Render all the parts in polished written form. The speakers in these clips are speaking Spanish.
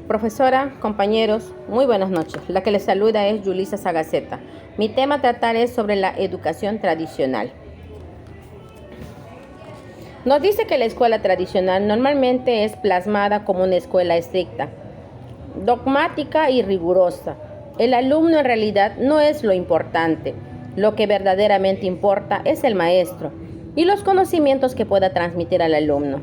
Profesora, compañeros, muy buenas noches. La que les saluda es Yulisa Sagaceta. Mi tema a tratar es sobre la educación tradicional. Nos dice que la escuela tradicional normalmente es plasmada como una escuela estricta, dogmática y rigurosa. El alumno en realidad no es lo importante. Lo que verdaderamente importa es el maestro y los conocimientos que pueda transmitir al alumno,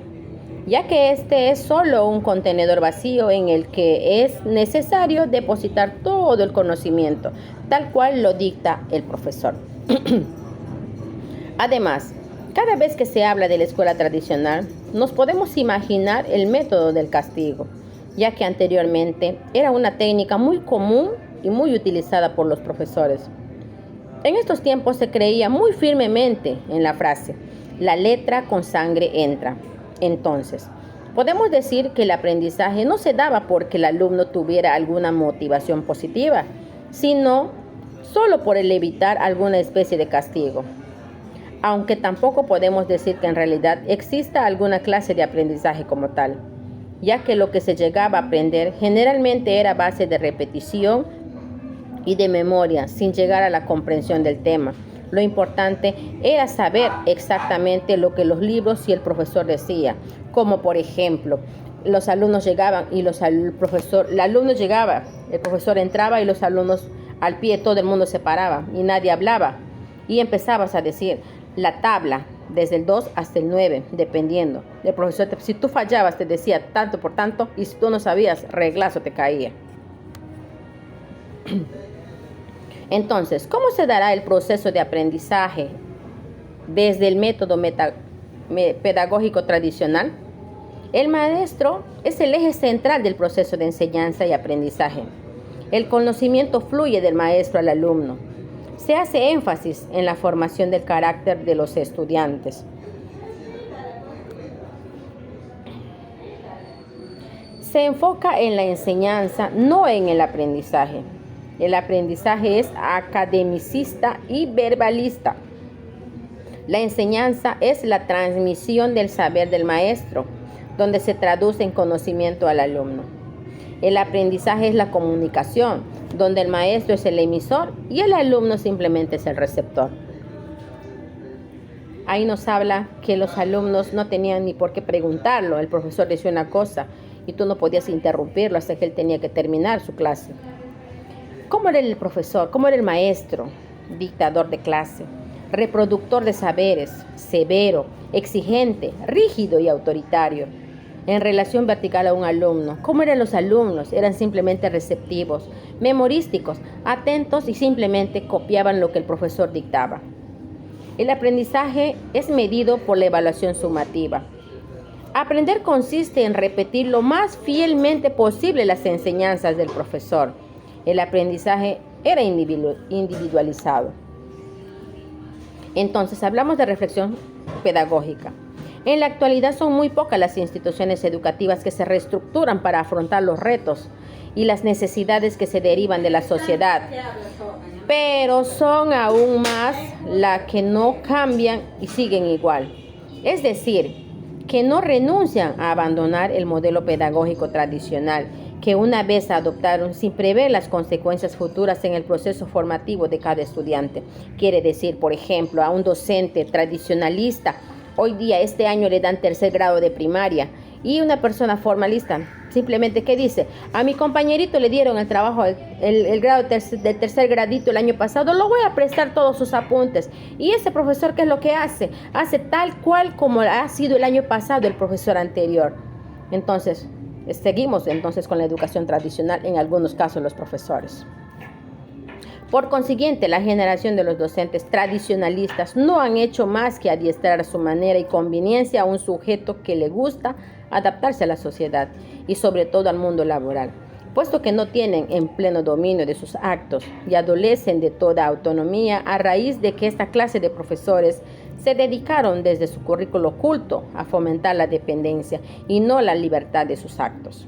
ya que este es solo un contenedor vacío en el que es necesario depositar todo el conocimiento, tal cual lo dicta el profesor. Además, cada vez que se habla de la escuela tradicional, nos podemos imaginar el método del castigo, ya que anteriormente era una técnica muy común y muy utilizada por los profesores. En estos tiempos se creía muy firmemente en la frase, la letra con sangre entra. Entonces, podemos decir que el aprendizaje no se daba porque el alumno tuviera alguna motivación positiva, sino solo por el evitar alguna especie de castigo. Aunque tampoco podemos decir que en realidad exista alguna clase de aprendizaje como tal, ya que lo que se llegaba a aprender generalmente era a base de repetición y de memoria, sin llegar a la comprensión del tema. Lo importante era saber exactamente lo que los libros y el profesor decía, como por ejemplo, los alumnos llegaban y el profesor entraba y los alumnos al pie, todo el mundo se paraba y nadie hablaba. Y empezabas a decir la tabla, desde el 2 hasta el 9, dependiendo. El profesor, si tú fallabas, te decía tanto por tanto, y si tú no sabías, reglazo te caía. Entonces, ¿cómo se dará el proceso de aprendizaje desde el método pedagógico tradicional? El maestro es el eje central del proceso de enseñanza y aprendizaje. El conocimiento fluye del maestro al alumno. Se hace énfasis en la formación del carácter de los estudiantes. Se enfoca en la enseñanza, no en el aprendizaje. El aprendizaje es academicista y verbalista. La enseñanza es la transmisión del saber del maestro, donde se traduce en conocimiento al alumno. El aprendizaje es la comunicación, donde el maestro es el emisor y el alumno simplemente es el receptor. Ahí nos habla que los alumnos no tenían ni por qué preguntarlo. El profesor decía una cosa y tú no podías interrumpirlo hasta que él tenía que terminar su clase. ¿Cómo era el profesor? ¿Cómo era el maestro? Dictador de clase, reproductor de saberes, severo, exigente, rígido y autoritario. En relación vertical a un alumno, ¿cómo eran los alumnos? Eran simplemente receptivos, memorísticos, atentos y simplemente copiaban lo que el profesor dictaba. El aprendizaje es medido por la evaluación sumativa. Aprender consiste en repetir lo más fielmente posible las enseñanzas del profesor. El aprendizaje era individualizado. Entonces, hablamos de reflexión pedagógica. En la actualidad son muy pocas las instituciones educativas que se reestructuran para afrontar los retos y las necesidades que se derivan de la sociedad, pero son aún más las que no cambian y siguen igual. Es decir, que no renuncian a abandonar el modelo pedagógico tradicional que una vez adoptaron sin prever las consecuencias futuras en el proceso formativo de cada estudiante. Quiere decir, por ejemplo, a un docente tradicionalista, hoy día, este año le dan 3er grado de primaria, y una persona formalista, simplemente, ¿qué dice? A mi compañerito le dieron el trabajo, el grado de 3er gradito el año pasado, lo voy a prestar todos sus apuntes. Y ese profesor, ¿qué es lo que hace? Hace tal cual como ha sido el año pasado el profesor anterior. Entonces, seguimos entonces con la educación tradicional, en algunos casos los profesores. Por consiguiente, la generación de los docentes tradicionalistas no han hecho más que adiestrar a su manera y conveniencia a un sujeto que le gusta adaptarse a la sociedad y sobre todo al mundo laboral, puesto que no tienen en pleno dominio de sus actos y adolecen de toda autonomía a raíz de que esta clase de profesores se dedicaron desde su currículo oculto a fomentar la dependencia y no la libertad de sus actos.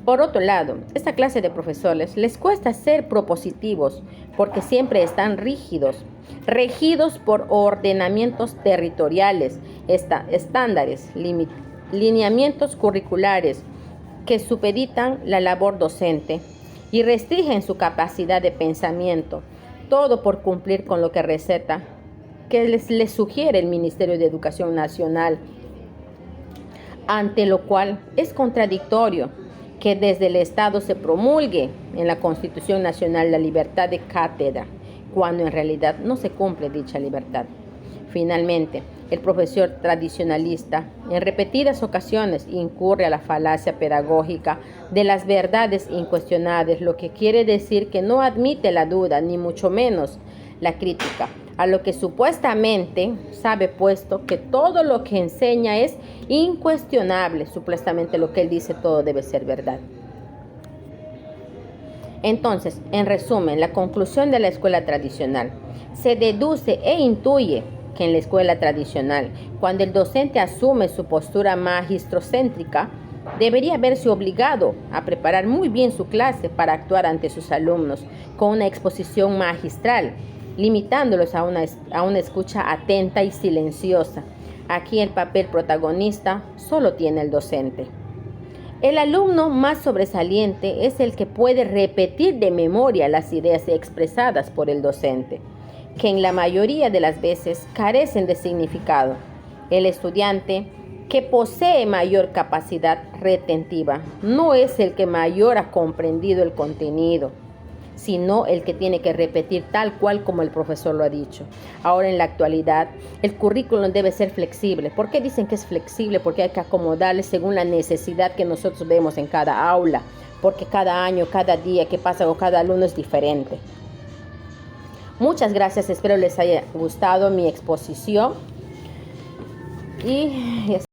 Por otro lado, esta clase de profesores les cuesta ser propositivos porque siempre están regidos por ordenamientos territoriales, estándares, lineamientos curriculares, que supeditan la labor docente y restringen su capacidad de pensamiento, todo por cumplir con lo que receta, que les sugiere el Ministerio de Educación Nacional, ante lo cual es contradictorio que desde el Estado se promulgue en la Constitución Nacional la libertad de cátedra, cuando en realidad no se cumple dicha libertad. Finalmente, el profesor tradicionalista en repetidas ocasiones incurre a la falacia pedagógica de las verdades incuestionables, lo que quiere decir que no admite la duda, ni mucho menos la crítica, a lo que supuestamente sabe, puesto que todo lo que enseña es incuestionable. Supuestamente lo que él dice todo debe ser verdad. Entonces, en resumen, la conclusión de la escuela tradicional: se deduce e intuye que en la escuela tradicional, cuando el docente asume su postura magistrocéntrica, debería verse obligado a preparar muy bien su clase para actuar ante sus alumnos con una exposición magistral, limitándolos a una escucha atenta y silenciosa. Aquí el papel protagonista solo tiene el docente. El alumno más sobresaliente es el que puede repetir de memoria las ideas expresadas por el docente, que en la mayoría de las veces carecen de significado. El estudiante que posee mayor capacidad retentiva no es el que mayor ha comprendido el contenido, sino el que tiene que repetir tal cual como el profesor lo ha dicho. Ahora, en la actualidad, el currículum debe ser flexible. ¿Por qué dicen que es flexible? Porque hay que acomodarle según la necesidad que nosotros vemos en cada aula, porque cada año, cada día que pasa con cada alumno es diferente. Muchas gracias, espero les haya gustado mi exposición y